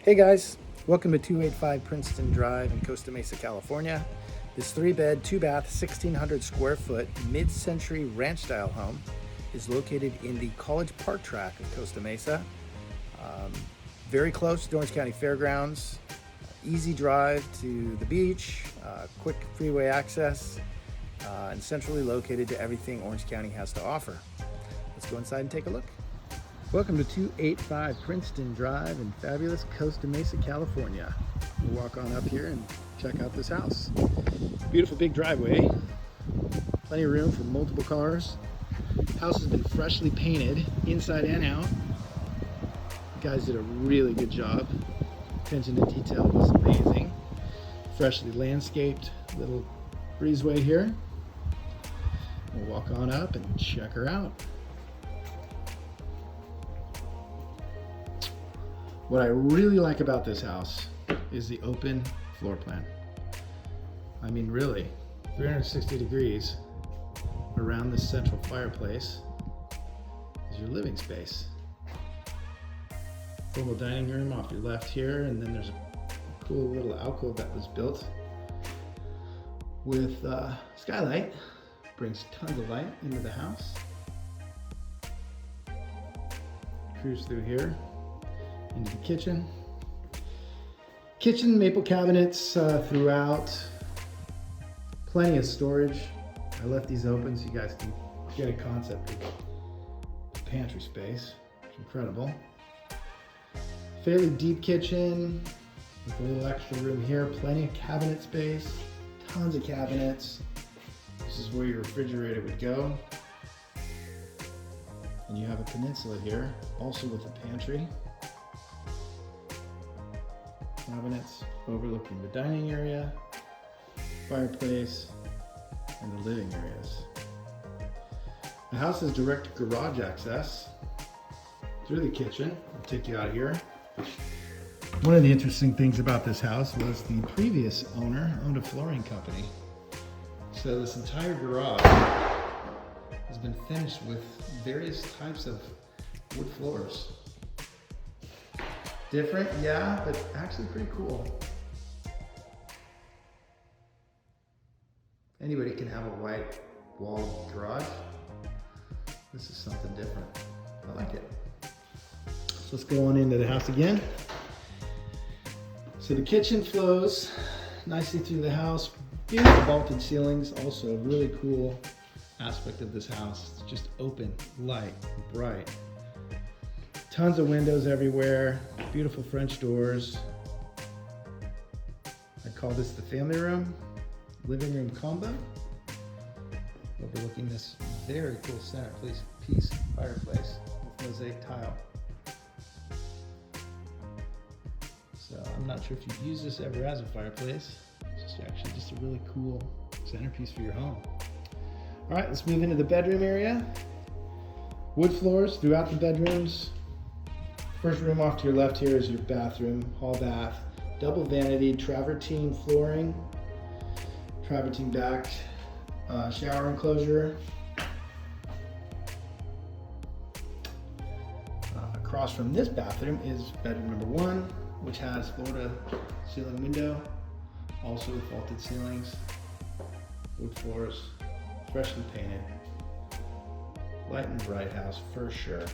Hey guys, welcome to 285 Princeton Drive in Costa Mesa, California. This 3-bed, 2-bath, 1,600 square foot mid-century ranch-style home is located in the College Park tract of Costa Mesa. Um, Very close to Orange County Fairgrounds, easy drive to the beach, quick freeway access, and centrally located to everything Orange County has to offer. Let's go inside and take a look. Welcome to 285 Princeton Drive in fabulous Costa Mesa, California. We'll walk on up here and check out this house. Beautiful big driveway, plenty of room for multiple cars. House has been freshly painted inside and out. You guys did a really good job. Attention to detail was amazing. Freshly landscaped little breezeway here. We'll walk on up and check her out. What I really like about this house is the open floor plan. I mean, really, 360 degrees around this central fireplace is your living space. Formal dining room off your left here, and then there's a cool little alcove that was built with skylight. Brings tons of light into the house. Cruise through here into the kitchen. Kitchen maple cabinets throughout. Plenty of storage. I left these open so you guys can get a concept of the pantry space. It's incredible. Fairly deep kitchen with a little extra room here. Plenty of cabinet space. Tons of cabinets. This is where your refrigerator would go. And you have a peninsula here, also with a pantry. Cabinets overlooking the dining area, fireplace, and the living areas. The house has direct garage access through the kitchen. I'll take you out here. One of the interesting things about this house was the previous owner owned a flooring company. So this entire garage has been finished with various types of wood floors. Different, yeah, but actually pretty cool. Anybody can have a white wall garage. This is something different. I like it. So let's go on into the house again. So the kitchen flows nicely through the house. Beautiful vaulted ceilings, also a really cool aspect of this house. It's just open, light, bright. Tons of windows everywhere, beautiful French doors. I'd call this the family room, living room combo. Overlooking this very cool centerpiece fireplace with mosaic tile. So I'm not sure if you've used this ever as a fireplace. It's actually just a really cool centerpiece for your home. All right, let's move into the bedroom area. Wood floors throughout the bedrooms. First room off to your left here is your bathroom, hall bath, double vanity, travertine flooring, travertine backed shower enclosure. Across from this bathroom is bedroom number 1, which has floor to ceiling window, also with vaulted ceilings, wood floors, freshly painted. Light and bright house for sure.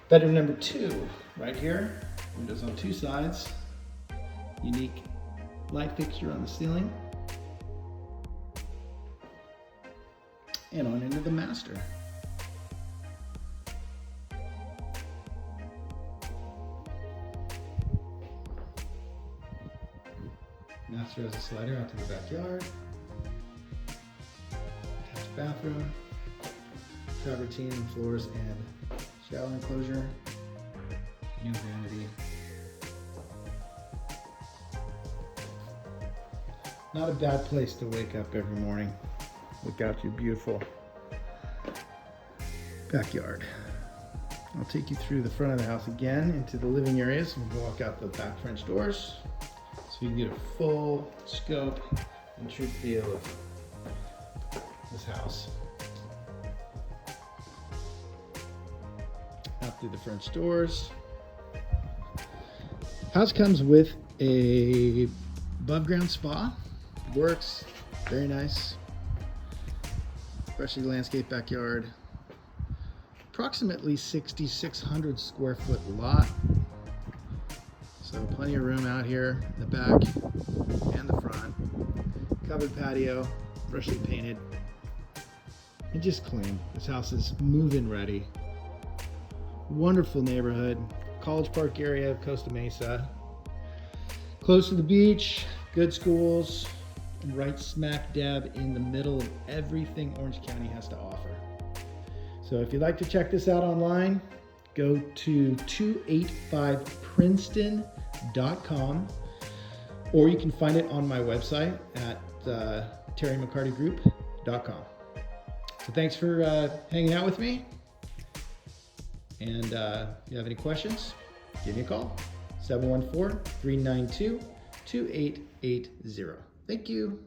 Bedroom number 2, right here. Windows on 2 sides. Unique light fixture on the ceiling. And on into the master. Master has a slider out to the backyard. Attached bathroom. Travertine floors and shower enclosure, new vanity. Not a bad place to wake up every morning. Look out your beautiful backyard. I'll take you through the front of the house again into the living areas. We'll walk out the back French doors so you can get a full scope and true feel of this house. Out through the French doors. House comes with a above ground spa. Works, very nice. Freshly landscaped backyard. Approximately 6,600 square foot lot. So plenty of room out here in the back and the front. Covered patio, freshly painted. And just clean. This house is move-in ready. Wonderful neighborhood. College Park area of Costa Mesa. Close to the beach, good schools, and right smack dab in the middle of everything Orange County has to offer. So if you'd like to check this out online, go to 285princeton.com, or you can find it on my website at terrymccartygroup.com. So thanks for hanging out with me. And if you have any questions, give me a call, 714-392-2880. Thank you.